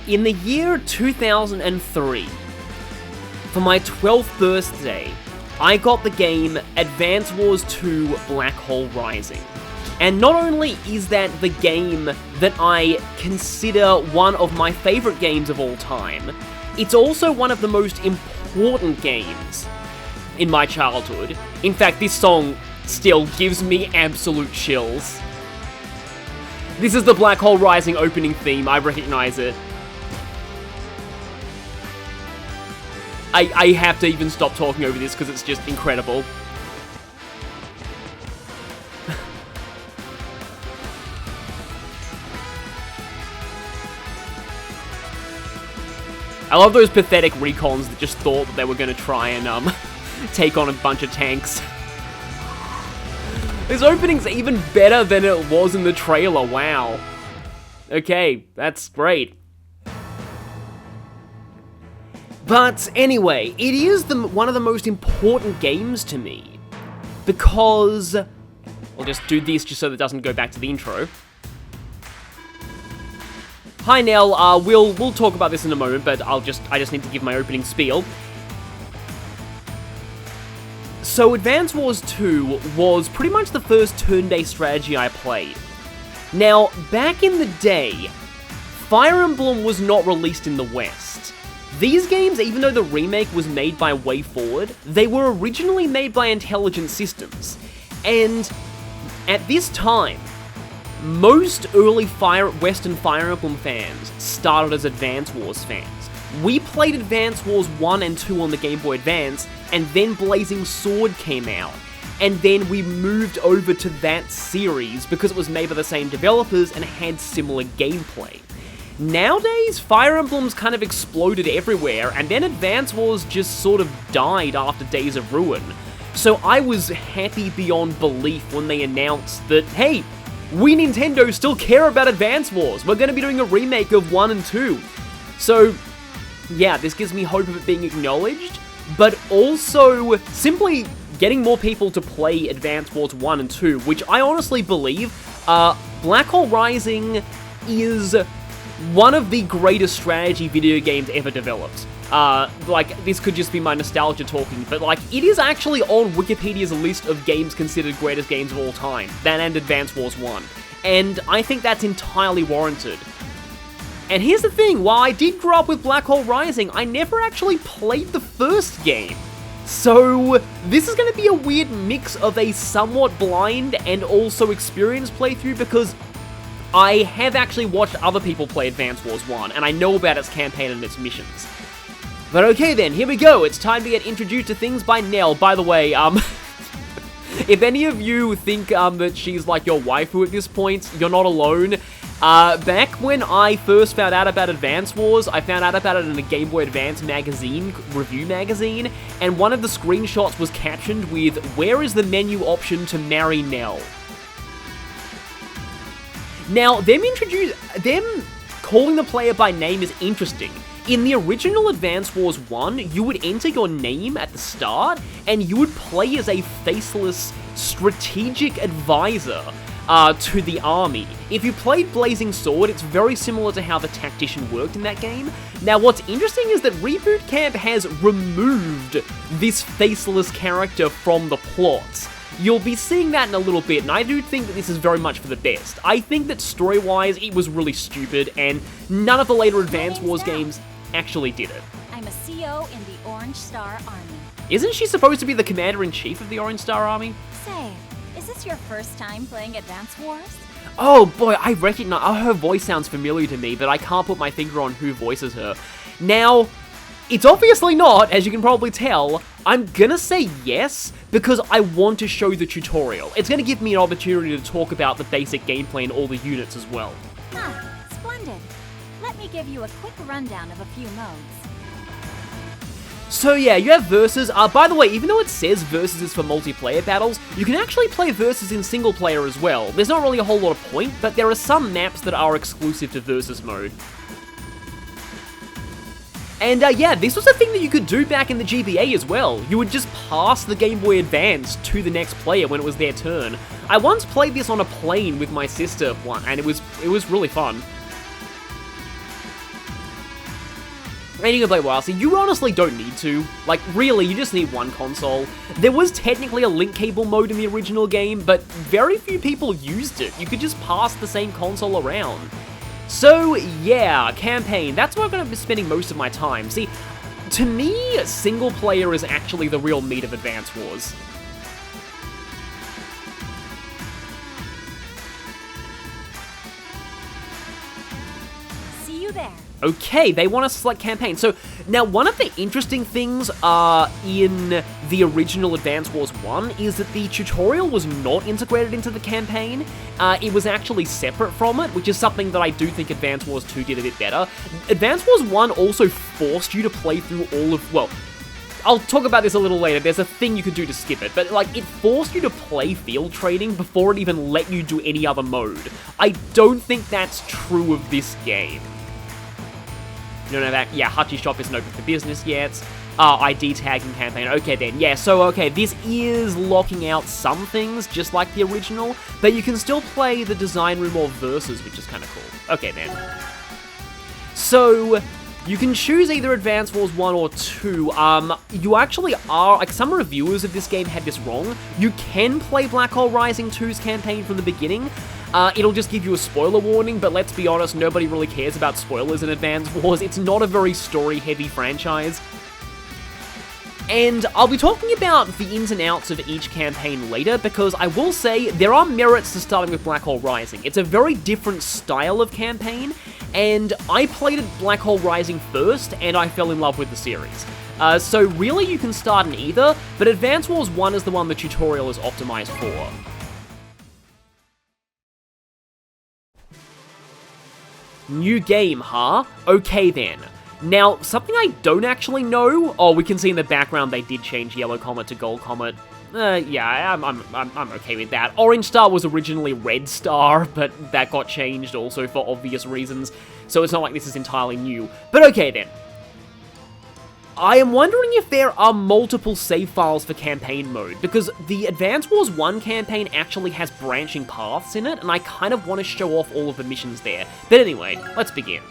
In the year 2003, for my 12th birthday, I got the game Advance Wars 2 Black Hole Rising. And not only is that the game that I consider one of my favorite games of all time, it's also one of the most important games in my childhood. In fact, this song still gives me absolute chills. This is the Black Hole Rising opening theme, I recognize it. I have to even stop talking over this because it's just incredible. I love those pathetic recons that just thought that they were going to try and take on a bunch of tanks. This opening's even better than it was in the trailer, wow. Okay, that's great. But anyway, it is one of the most important games to me, because I'll just do this just so that it doesn't go back to the intro. Hi Nell, we'll talk about this in a moment, but I just need to give my opening spiel. So Advance Wars 2 was pretty much the first turn-based strategy I played. Now, back in the day, Fire Emblem was not released in the West. These games, even though the remake was made by WayForward, they were originally made by Intelligent Systems. And at this time, most early Western Fire Emblem fans started as Advance Wars fans. We played Advance Wars 1 and 2 on the Game Boy Advance, and then Blazing Sword came out. And then we moved over to that series because it was made by the same developers and had similar gameplay. Nowadays, Fire Emblem's kind of exploded everywhere, and then Advance Wars just sort of died after Days of Ruin. So I was happy beyond belief when they announced that, hey, we Nintendo still care about Advance Wars. We're going to be doing a remake of 1 and 2. So, yeah, this gives me hope of it being acknowledged, but also simply getting more people to play Advance Wars 1 and 2, which I honestly believe Black Hole Rising is one of the greatest strategy video games ever developed. Like, this could just be my nostalgia talking, but like, it is actually on Wikipedia's list of games considered greatest games of all time, that and Advance Wars 1. And I think that's entirely warranted. And here's the thing, while I did grow up with Black Hole Rising, I never actually played the first game. So, this is going to be a weird mix of a somewhat blind and also experienced playthrough, because I have actually watched other people play Advance Wars 1, and I know about its campaign and its missions. But okay then, here we go, it's time to get introduced to things by Nell. By the way, if any of you think that she's like your waifu at this point, you're not alone. Back when I first found out about Advance Wars, I found out about it in a Game Boy Advance magazine, review magazine, and one of the screenshots was captioned with, "Where is the menu option to marry Nell?" Now, them calling the player by name is interesting. In the original Advance Wars 1, you would enter your name at the start, and you would play as a faceless strategic advisor to the army. If you played Blazing Sword, it's very similar to how the tactician worked in that game. Now, what's interesting is that Reboot Camp has removed this faceless character from the plot. You'll be seeing that in a little bit, and I do think that this is very much for the best. I think that story-wise, it was really stupid, and none of the later Advance Wars games actually did it. I'm a CO in the Orange Star Army. Isn't she supposed to be the Commander-in-Chief of the Orange Star Army? Say, is this your first time playing Advance Wars? Oh boy, I recognize, her voice sounds familiar to me, but I can't put my finger on who voices her. Now, it's obviously not, as you can probably tell. I'm gonna say yes, because I want to show the tutorial. It's gonna give me an opportunity to talk about the basic gameplay and all the units as well. Ah, splendid. Let me give you a quick rundown of a few modes. So yeah, you have Versus. By the way, even though it says Versus is for multiplayer battles, you can actually play Versus in single player as well. There's not really a whole lot of point, but there are some maps that are exclusive to Versus mode. And yeah, this was a thing that you could do back in the GBA as well. You would just pass the Game Boy Advance to the next player when it was their turn. I once played this on a plane with my sister, and it was really fun. And you can play wirelessly. You honestly don't need to. Like, really, you just need one console. There was technically a link cable mode in the original game, but very few people used it. You could just pass the same console around. So, yeah, campaign. That's where I'm going to be spending most of my time. See, to me, single player is actually the real meat of Advance Wars. See you there. Okay, they want us to select campaign. So, now one of the interesting things in the original Advance Wars 1 is that the tutorial was not integrated into the campaign. It was actually separate from it, which is something that I do think Advance Wars 2 did a bit better. Advance Wars 1 also forced you to play through all of, well, I'll talk about this a little later. There's a thing you could do to skip it, but like, it forced you to play field training before it even let you do any other mode. I don't think that's true of this game. You don't know that? Yeah, Hachi Shop isn't open for business yet. ID tagging campaign. Okay then, yeah, so okay, this is locking out some things, just like the original, but you can still play the design room or versus, which is kind of cool. Okay then. So, you can choose either Advance Wars 1 or 2. You actually are, like, some reviewers of this game had this wrong. You can play Black Hole Rising 2's campaign from the beginning. It'll just give you a spoiler warning, but let's be honest, nobody really cares about spoilers in Advance Wars. It's not a very story-heavy franchise. And I'll be talking about the ins and outs of each campaign later, because I will say there are merits to starting with Black Hole Rising. It's a very different style of campaign, and I played Black Hole Rising first, and I fell in love with the series. So really you can start in either, but Advance Wars 1 is the one the tutorial is optimized for. New game, huh? Okay then. Now, something I don't actually know... Oh, we can see in the background they did change Yellow Comet to Gold Comet. Yeah, I'm okay with that. Orange Star was originally Red Star, but that got changed also for obvious reasons, so it's not like this is entirely new. But okay then. I am wondering if there are multiple save files for campaign mode, because the Advance Wars 1 campaign actually has branching paths in it, and I kind of want to show off all of the missions there. But anyway, let's begin.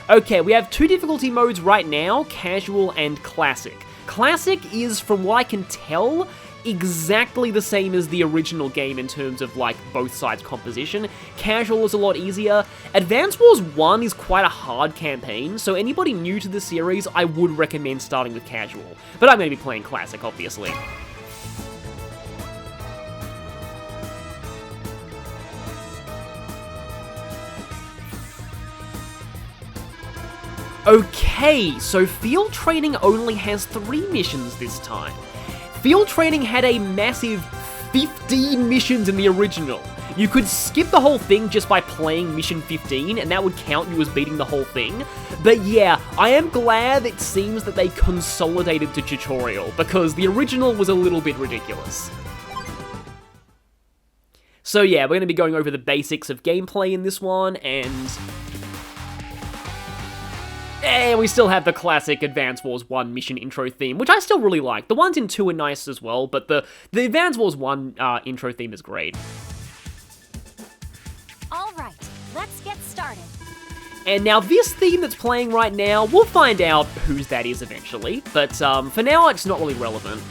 Okay, we have two difficulty modes right now, Casual and Classic. Classic is, from what I can tell, exactly the same as the original game in terms of, like, both sides' composition. Casual is a lot easier. Advance Wars 1 is quite a hard campaign, so anybody new to the series, I would recommend starting with Casual. But I'm going to be playing Classic, obviously. Okay, so Field Training only has 3 missions this time. Field Training had a massive 15 missions in the original. You could skip the whole thing just by playing Mission 15, and that would count you as beating the whole thing. But yeah, I am glad it seems that they consolidated to tutorial, because the original was a little bit ridiculous. So yeah, we're going to be going over the basics of gameplay in this one, and we still have the classic Advance Wars 1 mission intro theme, which I still really like. The ones in 2 are nice as well, but the Advance Wars 1 intro theme is great. Alright, let's get started. And now this theme that's playing right now, we'll find out whose that is eventually, but for now it's not really relevant.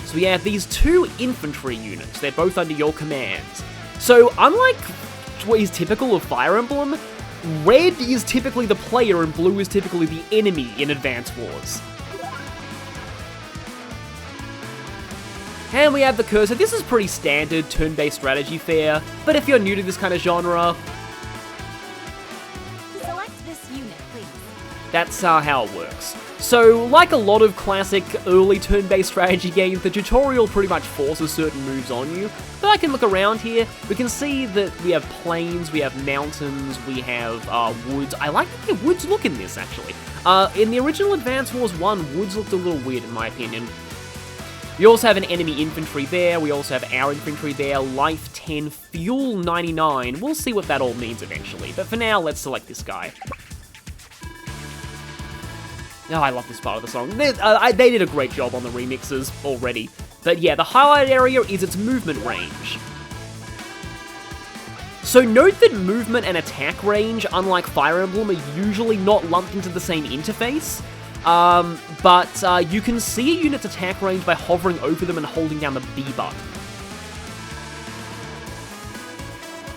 So we have these 2 infantry units, they're both under your commands. So unlike what is typical of Fire Emblem, red is typically the player and blue is typically the enemy in Advance Wars. And we have the cursor. This is pretty standard turn-based strategy fare, but if you're new to this kind of genre, Select this unit, please. that's how it works. So, like a lot of classic early turn-based strategy games, the tutorial pretty much forces certain moves on you. But I can look around here, we can see that we have plains, we have mountains, we have woods. I like the way woods look in this, actually. In the original Advance Wars 1, woods looked a little weird in my opinion. We also have an enemy infantry there, we also have our infantry there, life 10, fuel 99. We'll see what that all means eventually, but for now, let's select this guy. Oh, I love this part of the song. They did a great job on the remixes already. But yeah, the highlight area is its movement range. So note that movement and attack range, unlike Fire Emblem, are usually not lumped into the same interface, but you can see a unit's attack range by hovering over them and holding down the B button.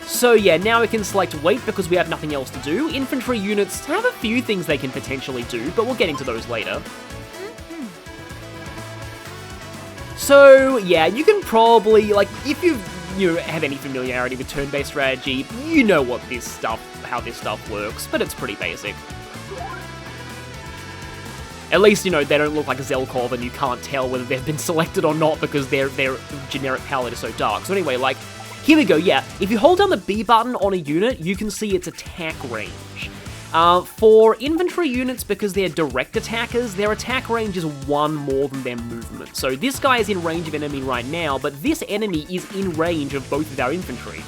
So yeah, now we can select wait because we have nothing else to do. Infantry units have a few things they can potentially do, but we'll get into those later. So yeah, you can probably, like, if you have any familiarity with turn-based strategy, you know how this stuff works, but it's pretty basic. At least, they don't look like a Zelkov and you can't tell whether they've been selected or not because their generic palette is so dark. So anyway, like, here we go, yeah. If you hold down the B button on a unit, you can see its attack range. For infantry units, because they're direct attackers, their attack range is 1 more than their movement. So this guy is in range of enemy right now, but this enemy is in range of both of our infantry.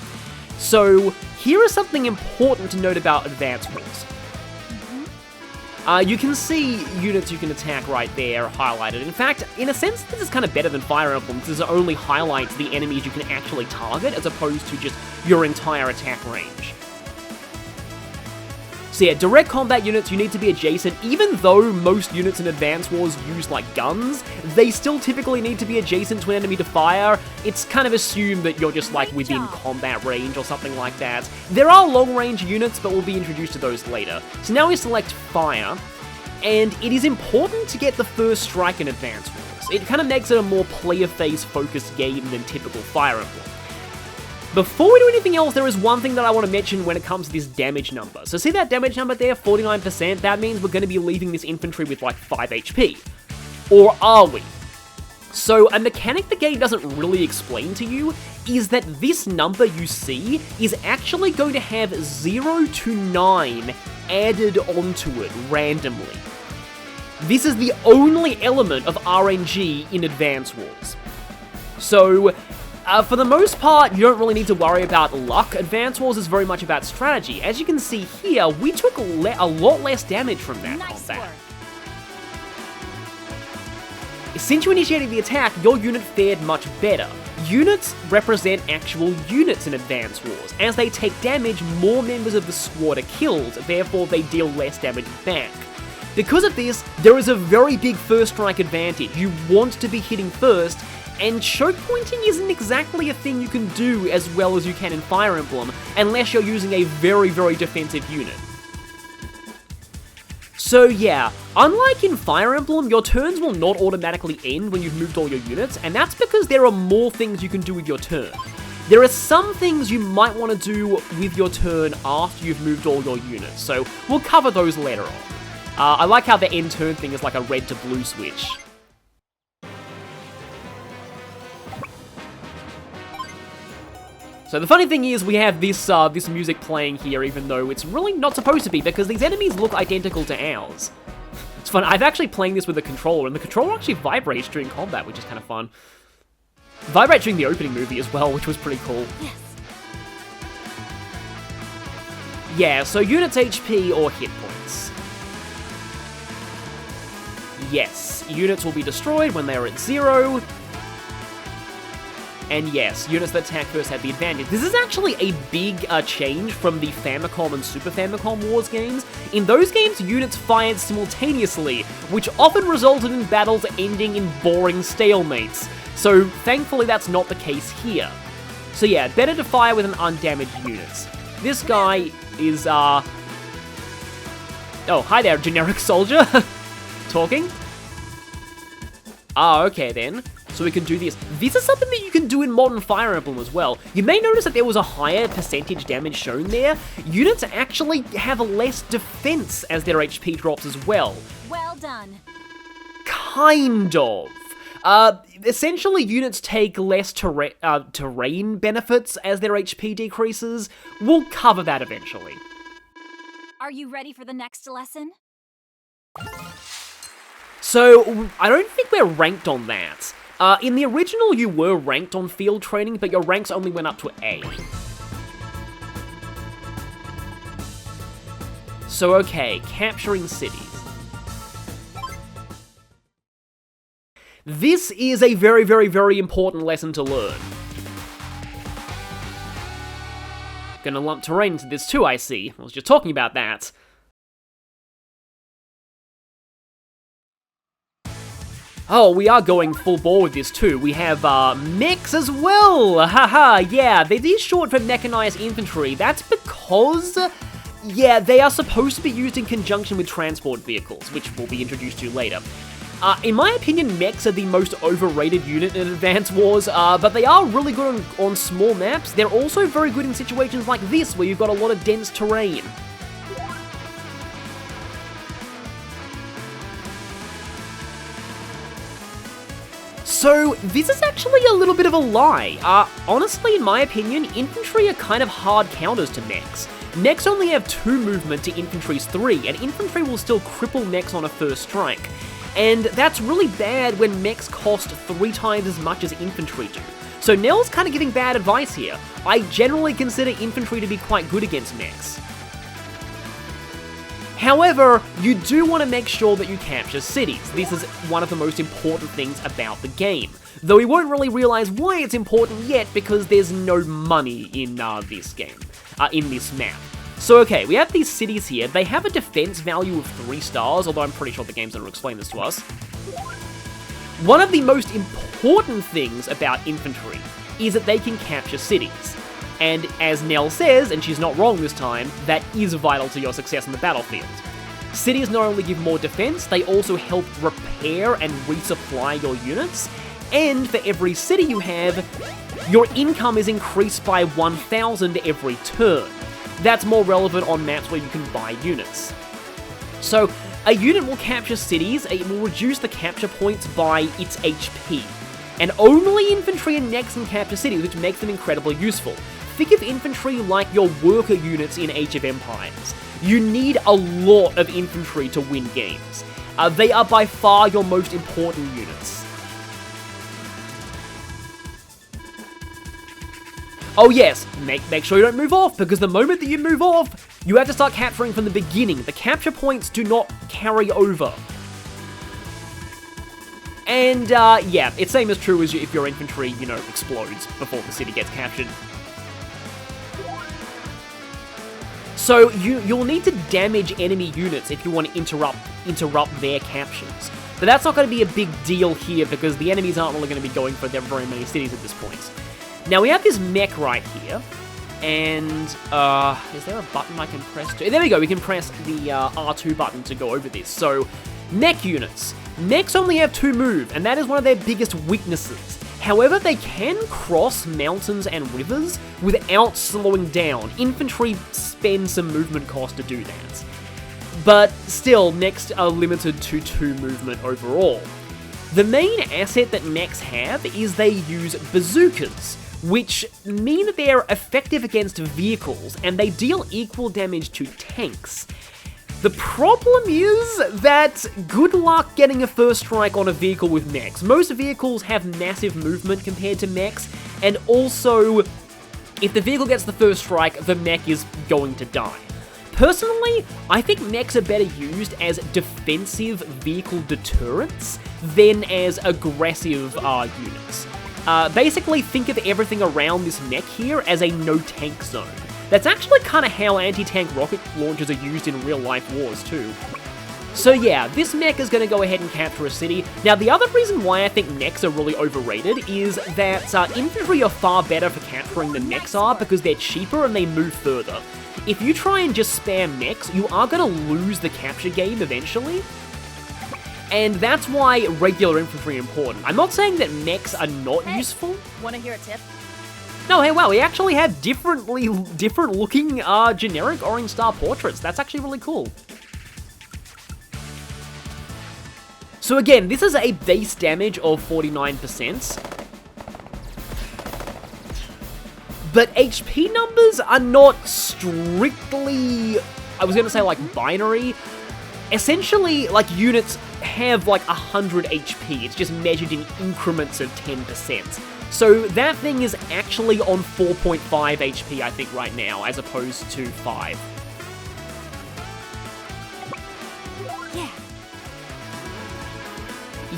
So here is something important to note about advance wars. You can see units you can attack right there highlighted. In fact, in a sense, this is kind of better than Fire Emblem, because it only highlights the enemies you can actually target, as opposed to just your entire attack range. So yeah, direct combat units, you need to be adjacent. Even though most units in Advance Wars use, like, guns, they still typically need to be adjacent to an enemy to fire. It's kind of assumed that you're just, like, within combat range or something like that. There are long-range units, but we'll be introduced to those later. So now we select Fire, and it is important to get the first strike in Advance Wars. It kind of makes it a more player-phase focused game than typical Fire Emblem. Before we do anything else, there is one thing that I want to mention when it comes to this damage number. So see that damage number there, 49%? That means we're going to be leaving this infantry with like 5 HP. Or are we? So a mechanic the game doesn't really explain to you is that this number you see is actually going to have 0 to 9 added onto it randomly. This is the only element of RNG in Advance Wars. So, for the most part, you don't really need to worry about luck. Advance Wars is very much about strategy. As you can see here, we took a lot less damage from that combat. Since you initiated the attack, your unit fared much better. Units represent actual units in Advance Wars. As they take damage, more members of the squad are killed, therefore they deal less damage back. Because of this, there is a very big first strike advantage. You want to be hitting first, and choke pointing isn't exactly a thing you can do as well as you can in Fire Emblem, unless you're using a very, very defensive unit. So yeah, unlike in Fire Emblem, your turns will not automatically end when you've moved all your units, and that's because there are more things you can do with your turn. There are some things you might want to do with your turn after you've moved all your units, so we'll cover those later on. I like how the end turn thing is like a red to blue switch. So the funny thing is, we have this this music playing here, even though it's really not supposed to be, because these enemies look identical to ours. It's fun. I've actually playing this with a controller, and the controller actually vibrates during combat, which is kind of fun. Vibrates during the opening movie as well, which was pretty cool. Yes. Yeah, so units HP or hit points. Yes, units will be destroyed when they are at 0. And yes, units that attack first have the advantage. This is actually a big change from the Famicom and Super Famicom Wars games. In those games, units fired simultaneously, which often resulted in battles ending in boring stalemates. So thankfully that's not the case here. So yeah, better to fire with an undamaged units. This guy is, oh, hi there, generic soldier. Talking? Ah, okay then. So we can do this. This is something that you can do in modern Fire Emblem as well. You may notice that there was a higher percentage damage shown there. Units actually have less defense as their HP drops as well. Well done. Kind of. Essentially, units take less terrain benefits as their HP decreases. We'll cover that eventually. Are you ready for the next lesson? So, I don't think we're ranked on that. In the original, you were ranked on field training, but your ranks only went up to A. So okay, capturing cities. This is a very, very, very important lesson to learn. Gonna lump terrain into this too, I see. I was just talking about that. Oh, we are going full bore with this too. We have mechs as well. Haha, yeah, they are short for mechanized infantry. That's because, yeah, they are supposed to be used in conjunction with transport vehicles, which will be introduced to later. In my opinion, mechs are the most overrated unit in Advance Wars, but they are really good on small maps. They're also very good in situations like this, where you've got a lot of dense terrain. So, this is actually a little bit of a lie. Honestly, in my opinion, infantry are kind of hard counters to mechs. Mechs only have 2 movement to infantry's 3, and infantry will still cripple mechs on a first strike. And that's really bad when mechs cost 3 times as much as infantry do. So Nell's kind of giving bad advice here. I generally consider infantry to be quite good against mechs. However, you do want to make sure that you capture cities. This is one of the most important things about the game. Though we won't really realize why it's important yet because there's no money in this game, in this map. So okay, we have these cities here. They have a defense value of 3 stars, although I'm pretty sure the game's going to explain this to us. One of the most important things about infantry is that they can capture cities. And as Nell says, and she's not wrong this time, that is vital to your success on the battlefield. Cities not only give more defense, they also help repair and resupply your units, and for every city you have, your income is increased by 1,000 every turn. That's more relevant on maps where you can buy units. So, a unit will capture cities, it will reduce the capture points by its HP. And only infantry and mechs can capture cities, which makes them incredibly useful. Think of infantry like your worker units in Age of Empires. You need a lot of infantry to win games. They are by far your most important units. Oh yes, make sure you don't move off, because the moment that you move off, you have to start capturing from the beginning. The capture points do not carry over. And, yeah, it's same as true as if your infantry, you know, explodes before the city gets captured. So, you'll need to damage enemy units if you want to interrupt their captures. But that's not going to be a big deal here, because the enemies aren't really going to be going for very many cities at this point. Now, we have this mech right here, and, is there a button I can press to? There we go, we can press the R2 button to go over this. So, mech units. Mechs only have 2 move, and that is one of their biggest weaknesses. However, they can cross mountains and rivers without slowing down. Infantry spend some movement cost to do that. But still, mechs are limited to 2 movement overall. The main asset that mechs have is they use bazookas, which mean that they're effective against vehicles, and they deal equal damage to tanks. The problem is that good luck getting a first strike on a vehicle with mechs. Most vehicles have massive movement compared to mechs, and also, if the vehicle gets the first strike, the mech is going to die. Personally, I think mechs are better used as defensive vehicle deterrents than as aggressive units. Basically, think of everything around this mech here as a no-tank zone. That's actually kind of how anti-tank rocket launchers are used in real-life wars, too. So yeah, this mech is going to go ahead and capture a city. Now, the other reason why I think mechs are really overrated is that infantry are far better for capturing than mechs are because they're cheaper and they move further. If you try and just spam mechs, you are going to lose the capture game eventually. And that's why regular infantry are important. I'm not saying that mechs are not useful. Want to hear a tip? No, hey, wow, we actually have different looking generic orange star portraits. That's actually really cool. So again, this is a base damage of 49%. But HP numbers are not strictly, I was going to say like binary. Essentially, like units have like 100 HP. It's just measured in increments of 10%. So that thing is actually on 4.5 HP, I think, right now, as opposed to 5.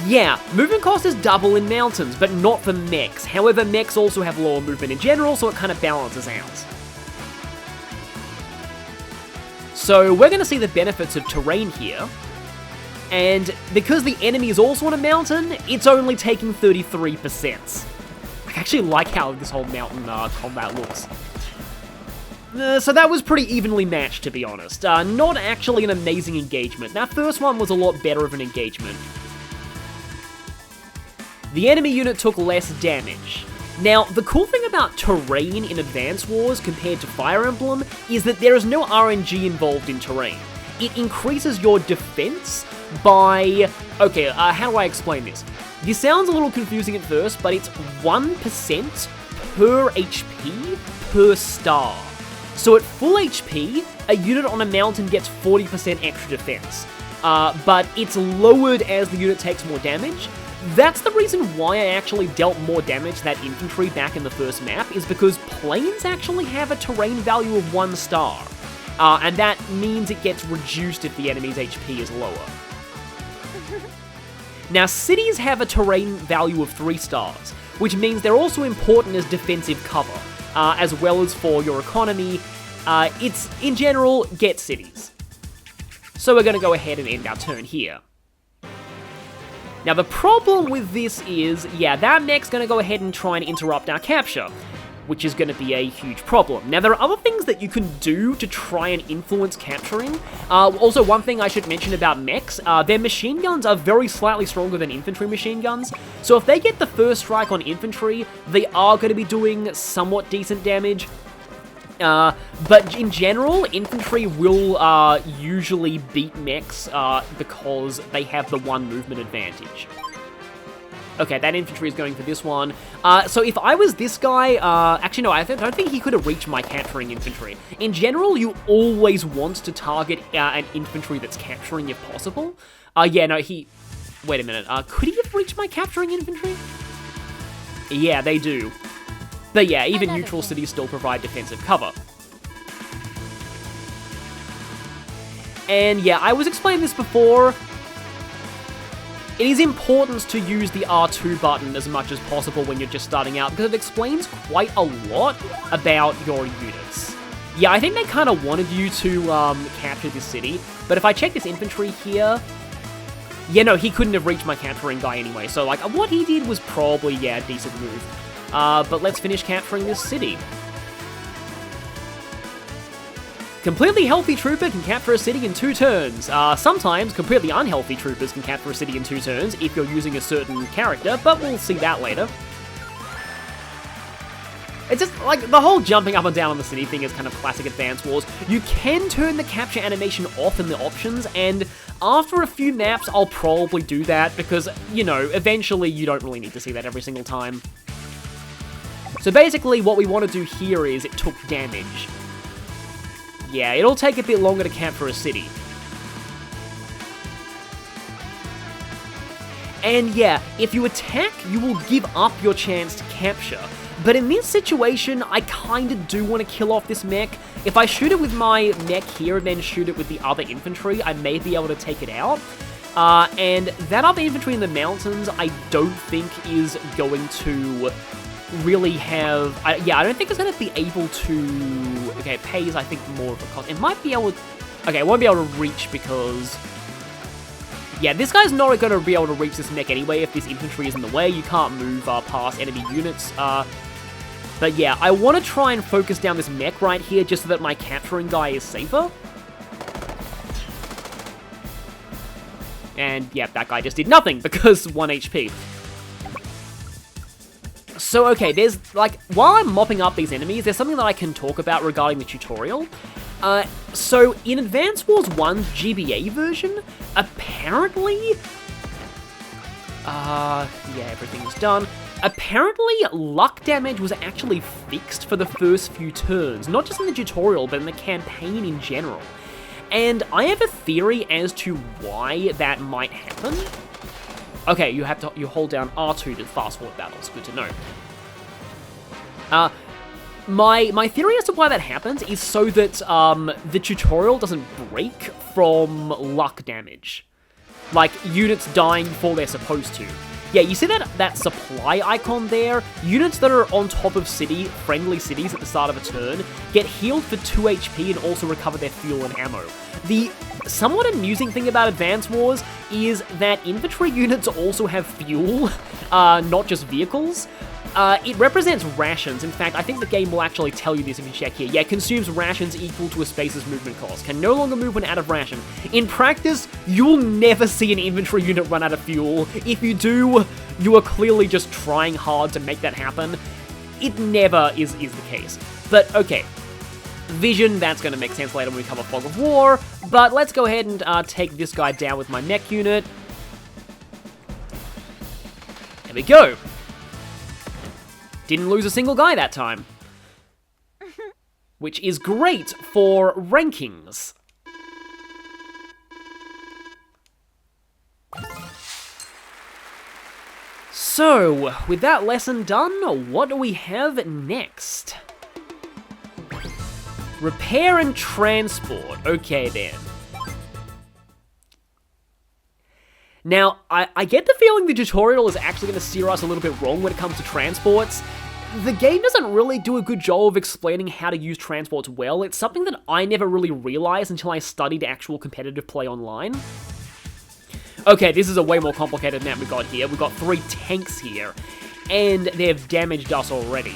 Yeah, movement cost is double in mountains, but not for mechs. However, mechs also have lower movement in general, so it kind of balances out. So we're going to see the benefits of terrain here. And because the enemy is also on a mountain, it's only taking 33%. I actually like how this whole mountain combat looks. So that was pretty evenly matched, to be honest. Not actually an amazing engagement. That first one was a lot better of an engagement. The enemy unit took less damage. Now, the cool thing about terrain in Advance Wars compared to Fire Emblem is that there is no RNG involved in terrain. It increases your defense by... Okay, how do I explain this? This sounds a little confusing at first, but it's 1% per HP per star. So at full HP, a unit on a mountain gets 40% extra defense, but it's lowered as the unit takes more damage. That's the reason why I actually dealt more damage to that infantry back in the first map, is because planes actually have a terrain value of 1 star, and that means it gets reduced if the enemy's HP is lower. Now, cities have a terrain value of 3 stars, which means they're also important as defensive cover. As well as for your economy. It's, in general, get cities. So we're going to go ahead and end our turn here. Now the problem with this is, yeah, that mech's going to go ahead and try and interrupt our capture, which is going to be a huge problem. Now, there are other things that you can do to try and influence capturing. Also, one thing I should mention about mechs, their machine guns are very slightly stronger than infantry machine guns, so if they get the first strike on infantry, they are going to be doing somewhat decent damage. But in general, infantry will usually beat mechs because they have the 1 movement advantage. Okay, that infantry is going for this one. So if I was this guy, actually no, I don't think he could have reached my capturing infantry. In general, you always want to target an infantry that's capturing if possible. Yeah, no, wait a minute, could he have reached my capturing infantry? Yeah, they do. But yeah, even neutral cities still provide defensive cover. And yeah, I was explaining this before. It is important to use the R2 button as much as possible when you're just starting out, because it explains quite a lot about your units. Yeah, I think they kind of wanted you to capture this city, but if I check this infantry here... Yeah, no, he couldn't have reached my capturing guy anyway, so like, what he did was probably, yeah, a decent move. But let's finish capturing this city. Completely healthy trooper can capture a city in 2 turns. Sometimes completely unhealthy troopers can capture a city in 2 turns if you're using a certain character, but we'll see that later. It's just, like, the whole jumping up and down on the city thing is kind of classic Advance Wars. You can turn the capture animation off in the options, and after a few maps, I'll probably do that, because, you know, eventually you don't really need to see that every single time. So basically, what we want to do here is it took damage. Yeah, it'll take a bit longer to capture a city. And yeah, if you attack, you will give up your chance to capture. But in this situation, I kinda do want to kill off this mech. If I shoot it with my mech here and then shoot it with the other infantry, I may be able to take it out. And that other infantry in the mountains, I don't think is going to really have... I don't think it's going to be able to... Okay, it pays, I think, more of a cost. It might be able to... Okay, it won't be able to reach because... Yeah, this guy's not going to be able to reach this mech anyway if this infantry is in the way. You can't move past enemy units. But yeah, I want to try and focus down this mech right here just so that my capturing guy is safer. And yeah, that guy just did nothing because 1 HP. So okay, there's, like, while I'm mopping up these enemies, there's something that I can talk about regarding the tutorial. So in Advance Wars 1's GBA version, apparently... yeah, everything's done. Apparently, luck damage was actually fixed for the first few turns, not just in the tutorial, but in the campaign in general. And I have a theory as to why that might happen. Okay, you hold down R2 to fast forward battles. Good to know. My theory as to why that happens is so that the tutorial doesn't break from luck damage, like units dying before they're supposed to. Yeah, you see that supply icon there? Units that are on top of friendly cities at the start of a turn get healed for 2 HP and also recover their fuel and ammo. The somewhat amusing thing about Advance Wars is that infantry units also have fuel, not just vehicles. It represents rations. In fact, I think the game will actually tell you this if you check here. Yeah, consumes rations equal to a space's movement cost. Can no longer move when out of ration. In practice, you'll never see an infantry unit run out of fuel. If you do, you are clearly just trying hard to make that happen. It never is the case. But, okay. Vision, that's going to make sense later when we cover Fog of War. But let's go ahead and take this guy down with my mech unit. There we go. Didn't lose a single guy that time. Which is great for rankings. So, with that lesson done, what do we have next? Repair and transport. Okay then. Now, I get the feeling the tutorial is actually going to steer us a little bit wrong when it comes to transports. The game doesn't really do a good job of explaining how to use transports well. It's something that I never really realized until I studied actual competitive play online. Okay, this is a way more complicated map we got here. We've got 3 tanks here, and they've damaged us already.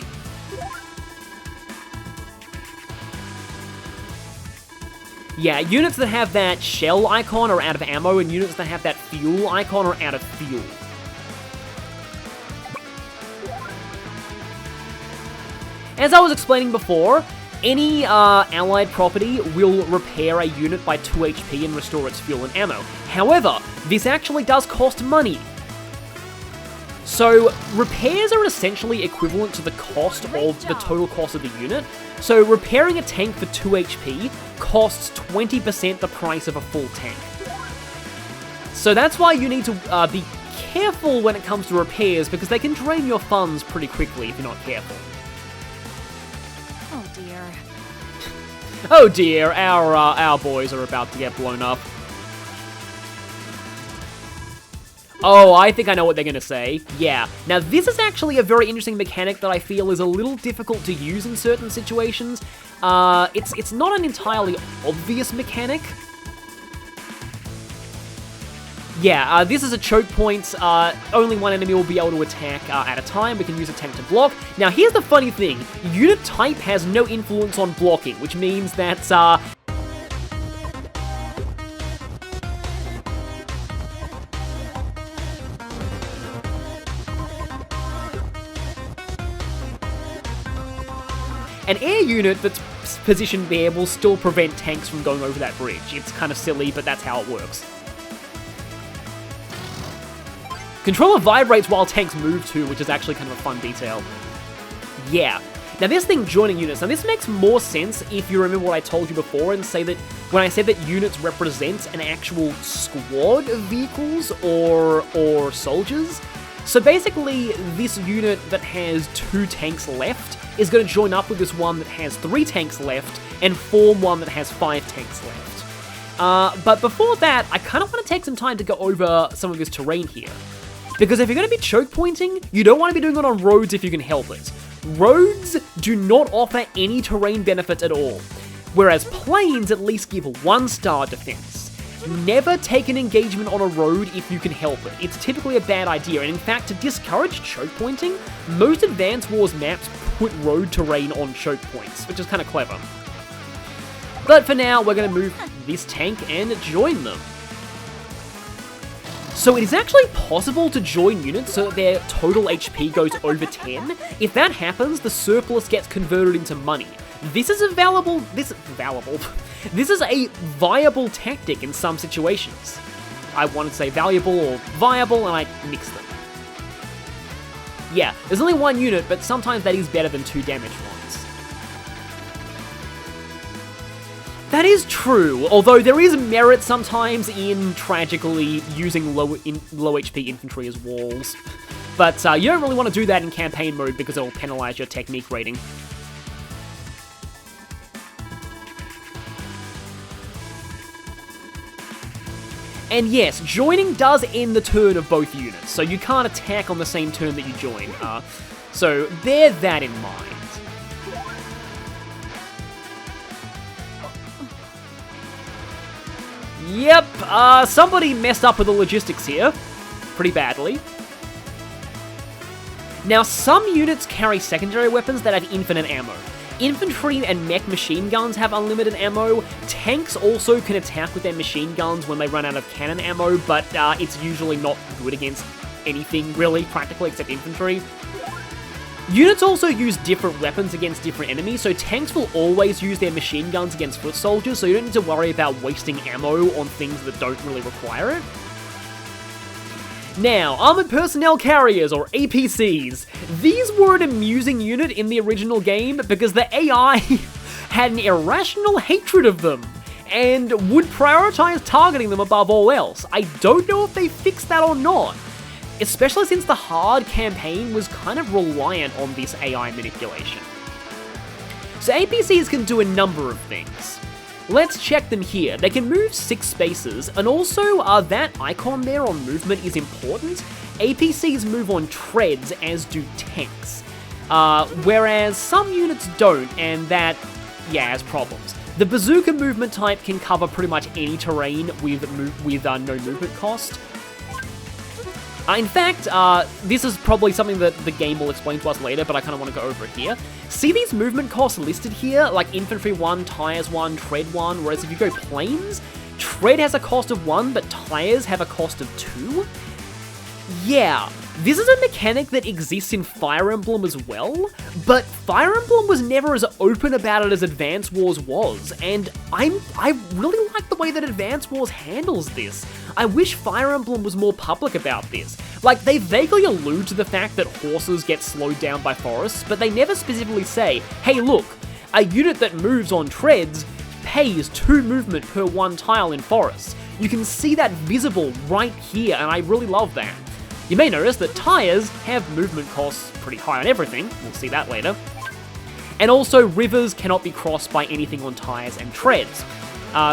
Yeah, units that have that shell icon are out of ammo, and units that have that fuel icon are out of fuel. As I was explaining before, any allied property will repair a unit by 2 HP and restore its fuel and ammo. However, this actually does cost money. So, repairs are essentially equivalent to the cost of the total cost of the unit. So, repairing a tank for 2 HP costs 20% the price of a full tank. So that's why you need to be careful when it comes to repairs, because they can drain your funds pretty quickly if you're not careful. Oh dear. Oh dear, our boys are about to get blown up. Oh, I think I know what they're gonna say. Yeah. Now, this is actually a very interesting mechanic that I feel is a little difficult to use in certain situations. It's not an entirely obvious mechanic. Yeah, this is a choke point. Only one enemy will be able to attack at a time. We can use a tank to block. Now, here's the funny thing. Unit type has no influence on blocking, which means that, an air unit that's positioned there will still prevent tanks from going over that bridge. It's kind of silly, but that's how it works. Controller vibrates while tanks move too, which is actually kind of a fun detail. Yeah. Now this thing joining units, now this makes more sense if you remember what I told you before and say that when I said that units represent an actual squad of vehicles or soldiers. So basically, this unit that has 2 tanks left is going to join up with this one that has 3 tanks left and form one that has 5 tanks left. But before that, I kind of want to take some time to go over some of this terrain here. Because if you're going to be choke pointing, you don't want to be doing it on roads if you can help it. Roads do not offer any terrain benefits at all, whereas plains at least give 1-star defense. Never take an engagement on a road if you can help it. It's typically a bad idea, and in fact, to discourage choke pointing, most Advance Wars maps put road terrain on choke points, which is kind of clever. But for now, we're going to move this tank and join them. So it is actually possible to join units so that their total HP goes over 10. If that happens, the surplus gets converted into money. This is a This is a viable tactic in some situations. I wanted to say valuable or viable, and I mixed them. Yeah, there's only 1 unit, but sometimes that is better than 2 damaged ones. That is true, although there is merit sometimes in tragically using low HP infantry as walls. But you don't really want to do that in campaign mode because it will penalize your technique rating. And yes, joining does end the turn of both units, so you can't attack on the same turn that you join. So bear that in mind. Yep, somebody messed up with the logistics here. Pretty badly. Now, some units carry secondary weapons that have infinite ammo. Infantry and mech machine guns have unlimited ammo. Tanks also can attack with their machine guns when they run out of cannon ammo, but it's usually not good against anything, really, practically, except infantry. Units also use different weapons against different enemies, so tanks will always use their machine guns against foot soldiers, so you don't need to worry about wasting ammo on things that don't really require it. Now, Armored Personnel Carriers, or APCs. These were an amusing unit in the original game because the AI had an irrational hatred of them and would prioritize targeting them above all else. I don't know if they fixed that or not, especially since the hard campaign was kind of reliant on this AI manipulation. So APCs can do a number of things. Let's check them here. They can move 6 spaces, and also that icon there on movement is important. APCs move on treads, as do tanks. Whereas some units don't, and that, yeah, has problems. The bazooka movement type can cover pretty much any terrain with no movement cost. In fact, this is probably something that the game will explain to us later, but I kind of want to go over it here. See these movement costs listed here? Like Infantry 1, Tires 1, Tread 1, whereas if you go Planes, Tread has a cost of 1, but Tires have a cost of 2? Yeah, this is a mechanic that exists in Fire Emblem as well, but Fire Emblem was never as open about it as Advance Wars was, and I really like the way that Advance Wars handles this. I wish Fire Emblem was more public about this. Like, they vaguely allude to the fact that horses get slowed down by forests, but they never specifically say, hey look, a unit that moves on treads pays 2 movement per 1 tile in forests. You can see that visible right here, and I really love that. You may notice that tires have movement costs pretty high on everything, we'll see that later. And also, rivers cannot be crossed by anything on tires and treads.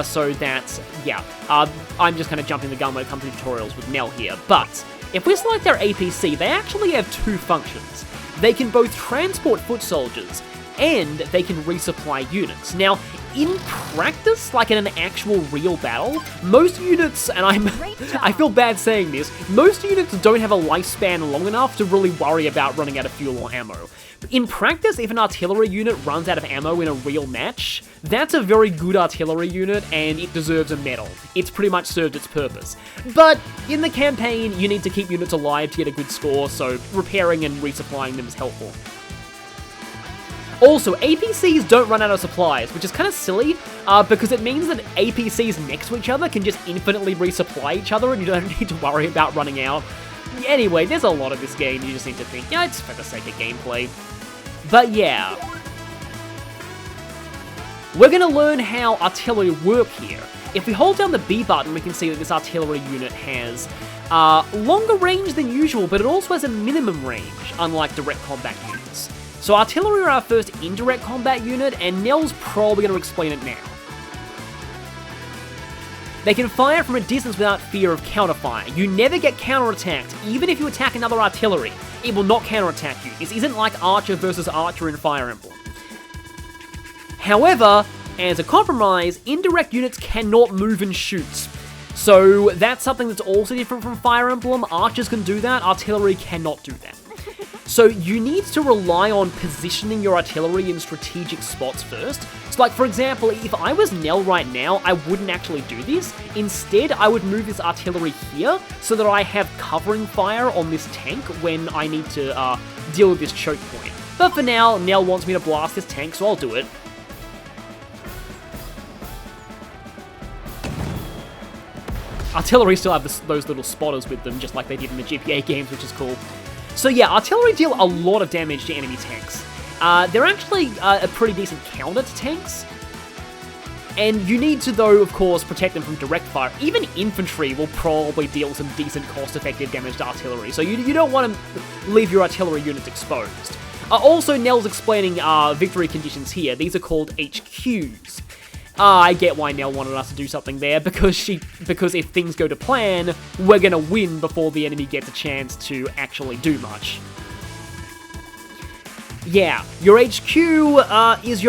So that's, yeah, I'm just kind of jumping the gun when it comes to tutorials with Nell here, but if we select our APC, they actually have 2 functions. They can both transport foot soldiers, and they can resupply units. Now, in practice, like in an actual real battle, most units, and I feel bad saying this, most units don't have a lifespan long enough to really worry about running out of fuel or ammo. In practice, if an artillery unit runs out of ammo in a real match, that's a very good artillery unit and it deserves a medal. It's pretty much served its purpose. But in the campaign, you need to keep units alive to get a good score, so repairing and resupplying them is helpful. Also, APCs don't run out of supplies, which is kind of silly, because it means that APCs next to each other can just infinitely resupply each other and you don't need to worry about running out. Anyway, there's a lot of this game, you just need to think, yeah, it's for the sake of gameplay. But yeah. We're going to learn how artillery work here. If we hold down the B button, we can see that this artillery unit has longer range than usual, but it also has a minimum range, unlike direct combat units. So artillery are our first indirect combat unit, and Nell's probably going to explain it now. They can fire from a distance without fear of counterfire. You never get counterattacked, even if you attack another artillery. It will not counterattack you. This isn't like Archer versus Archer in Fire Emblem. However, as a compromise, indirect units cannot move and shoot. So that's something that's also different from Fire Emblem. Archers can do that, artillery cannot do that. So you need to rely on positioning your artillery in strategic spots first. So like, for example, if I was Nell right now, I wouldn't actually do this. Instead, I would move this artillery here so that I have covering fire on this tank when I need to deal with this choke point. But for now, Nell wants me to blast this tank, so I'll do it. Artillery still have those little spotters with them, just like they did in the GPA games, which is cool. So yeah, artillery deal a lot of damage to enemy tanks. They're actually a pretty decent counter to tanks. And you need to, though, of course, protect them from direct fire. Even infantry will probably deal some decent cost-effective damage to artillery, so you don't want to leave your artillery units exposed. Also, Nell's explaining victory conditions here. These are called HQs. I get why Nell wanted us to do something there, because if things go to plan, we're gonna win before the enemy gets a chance to actually do much. Yeah, your HQ is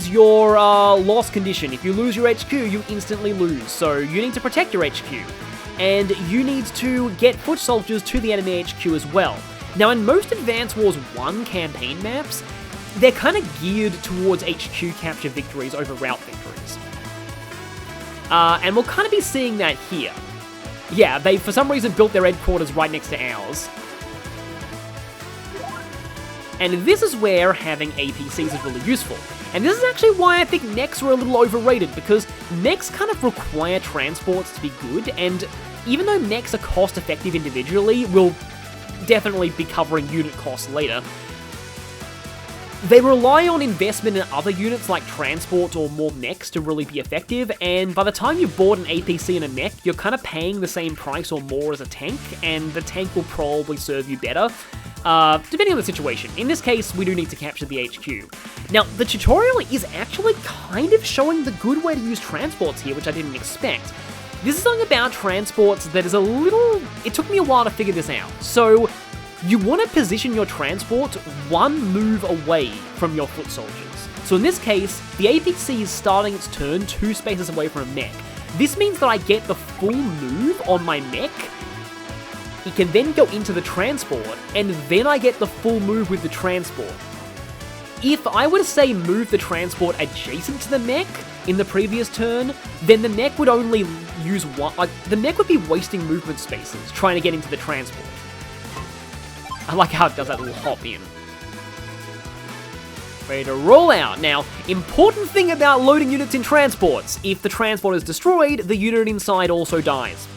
your loss condition. If you lose your HQ, you instantly lose, so you need to protect your HQ. And you need to get foot soldiers to the enemy HQ as well. Now, in most Advance Wars 1 campaign maps, they're kind of geared towards HQ capture victories over route victories. And we'll kind of be seeing that here. Yeah, they for some reason built their headquarters right next to ours. And this is where having APCs is really useful. And this is actually why I think mechs were a little overrated, because mechs kind of require transports to be good, and even though mechs are cost-effective individually, we'll definitely be covering unit costs later, they rely on investment in other units like transport or more mechs to really be effective, and by the time you've bought an APC and a mech, you're kind of paying the same price or more as a tank, and the tank will probably serve you better. Depending on the situation. In this case, we do need to capture the HQ. Now, the tutorial is actually kind of showing the good way to use transports here, which I didn't expect. This is something about transports that is a little... It took me a while to figure this out. So, you want to position your transport one move away from your foot soldiers. So in this case, the APC is starting its turn 2 spaces away from a mech. This means that I get the full move on my mech. It can then go into the transport, and then I get the full move with the transport. If I were to say move the transport adjacent to the mech in the previous turn, then the mech would only use one, like, the mech would be wasting movement spaces trying to get into the transport. I like how it does that little hop in. Ready to roll out. Now, important thing about loading units in transports, if the transport is destroyed, the unit inside also dies.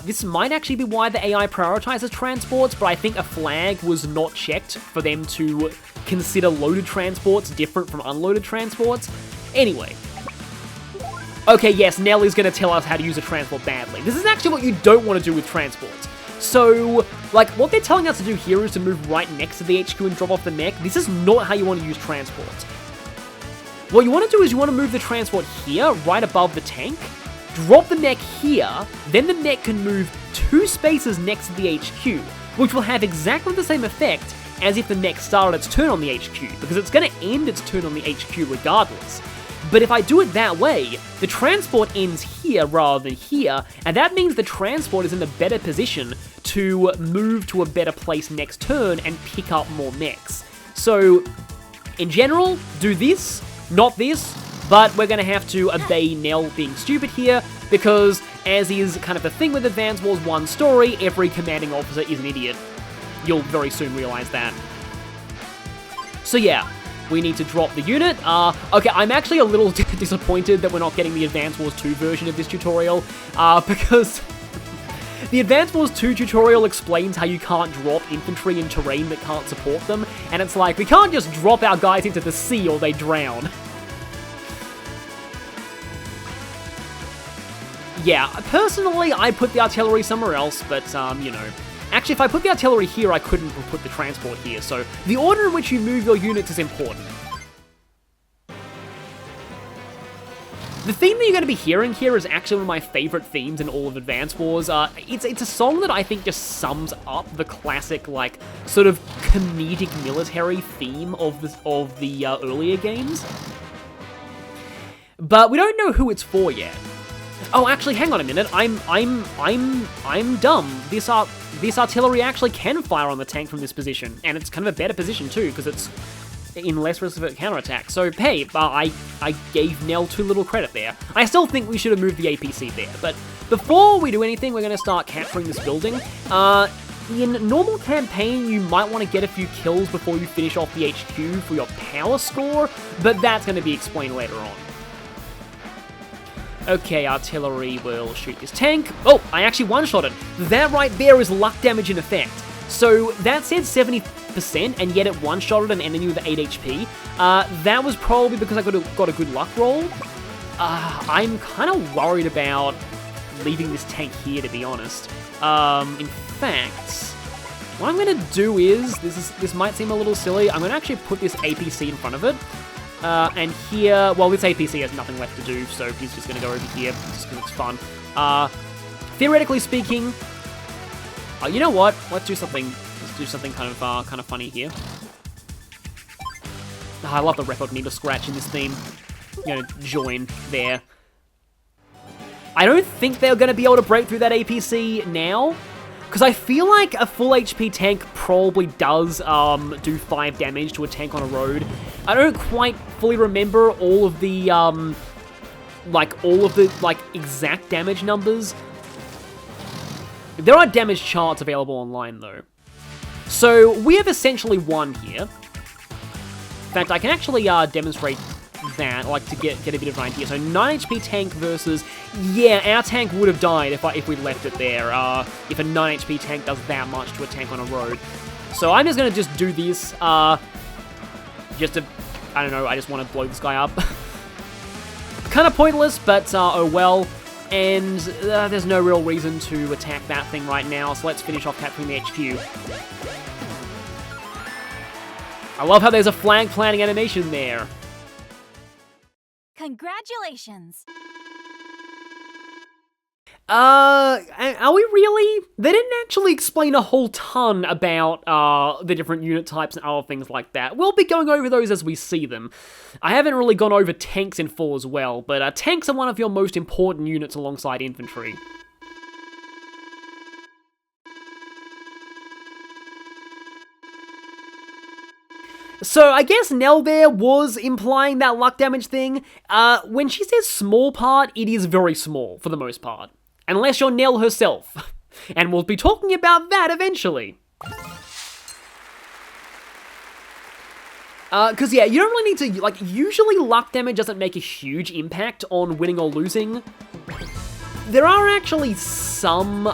This might actually be why the AI prioritizes transports, but I think a flag was not checked for them to consider loaded transports different from unloaded transports. Anyway. Okay, yes, Nell is going to tell us how to use a transport badly. This is actually what you don't want to do with transports. So, like, what they're telling us to do here is to move right next to the HQ and drop off the mech. This is not how you want to use transports. What you want to do is you want to move the transport here, right above the tank, drop the mech here, then the mech can move 2 spaces next to the HQ, which will have exactly the same effect as if the mech started its turn on the HQ, because it's going to end its turn on the HQ regardless. But if I do it that way, the transport ends here rather than here, and that means the transport is in a better position to move to a better place next turn and pick up more mechs. So, in general, do this, not this, but we're going to have to obey Nell being stupid here, because, as is kind of the thing with Advance Wars 1 story, every commanding officer is an idiot. You'll very soon realize that. So yeah, we need to drop the unit. Okay, I'm actually a little disappointed that we're not getting the Advance Wars 2 version of this tutorial, because the Advance Wars 2 tutorial explains how you can't drop infantry in terrain that can't support them, and it's like, we can't just drop our guys into the sea or they drown. Yeah, personally, I put the artillery somewhere else, but, you know. Actually, if I put the artillery here, I couldn't put the transport here, so the order in which you move your units is important. The theme that you're going to be hearing here is actually one of my favorite themes in all of Advance Wars. It's a song that I think just sums up the classic, like, sort of comedic military theme of the earlier games. But we don't know who it's for yet. Oh, actually, hang on a minute. I'm dumb. This artillery actually can fire on the tank from this position, and it's kind of a better position too, because it's in less risk of a counterattack. So, hey, I gave Nell too little credit there. I still think we should have moved the APC there, but before we do anything, we're going to start capturing this building. In normal campaign, you might want to get a few kills before you finish off the HQ for your power score, but that's going to be explained later on. Okay, artillery will shoot this tank. Oh, I actually one-shotted. That right there is luck damage in effect. So that said 70%, and yet it one-shotted an enemy with 8 HP. That was probably because I got a good luck roll. I'm kind of worried about leaving this tank here, to be honest. In fact, what I'm going to do is, this might seem a little silly, I'm going to actually put this APC in front of it. And here, well, this APC has nothing left to do, so he's just going to go over here, just because it's fun. Theoretically speaking, you know what? Let's do something kind of funny here. I love the record needle scratch in this theme. I'm gonna join there. I don't think they're gonna be able to break through that APC now, because I feel like a full HP tank probably does do 5 damage to a tank on a road. I don't quite fully remember all of the exact damage numbers. There are damage charts available online though. So we have essentially won here. In fact, I can actually demonstrate that, like, to get a bit of an idea. So 9 HP tank versus, yeah, our tank would have died if we left it there. If a 9 HP tank does that much to a tank on a road. So I'm just gonna do this, just to, I don't know, I just want to blow this guy up. Kind of pointless, but oh well. And there's no real reason to attack that thing right now, so let's finish off capturing the HQ. I love how there's a flag planting animation there. Congratulations! Are we really? They didn't actually explain a whole ton about, the different unit types and other things like that. We'll be going over those as we see them. I haven't really gone over tanks in full as well, but tanks are one of your most important units alongside infantry. So I guess Nell there was implying that luck damage thing. When she says small part, it is very small for the most part. Unless you're Nell herself. And we'll be talking about that eventually. Because yeah, you don't really need to, like, usually luck damage doesn't make a huge impact on winning or losing. There are actually some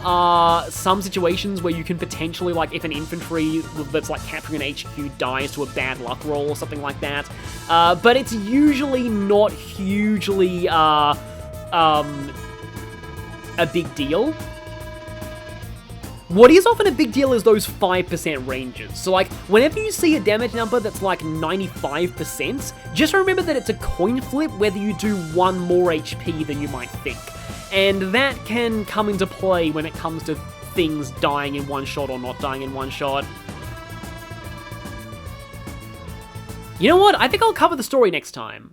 situations where you can potentially, like, if an infantry that's, like, capturing an HQ dies to a bad luck roll or something like that. But it's usually not hugely, a big deal. What is often a big deal is those 5% ranges. So, like, whenever you see a damage number that's like 95%, just remember that it's a coin flip whether you do 1 more HP than you might think. And that can come into play when it comes to things dying in one shot or not dying in one shot. You know what? I think I'll cover the story next time.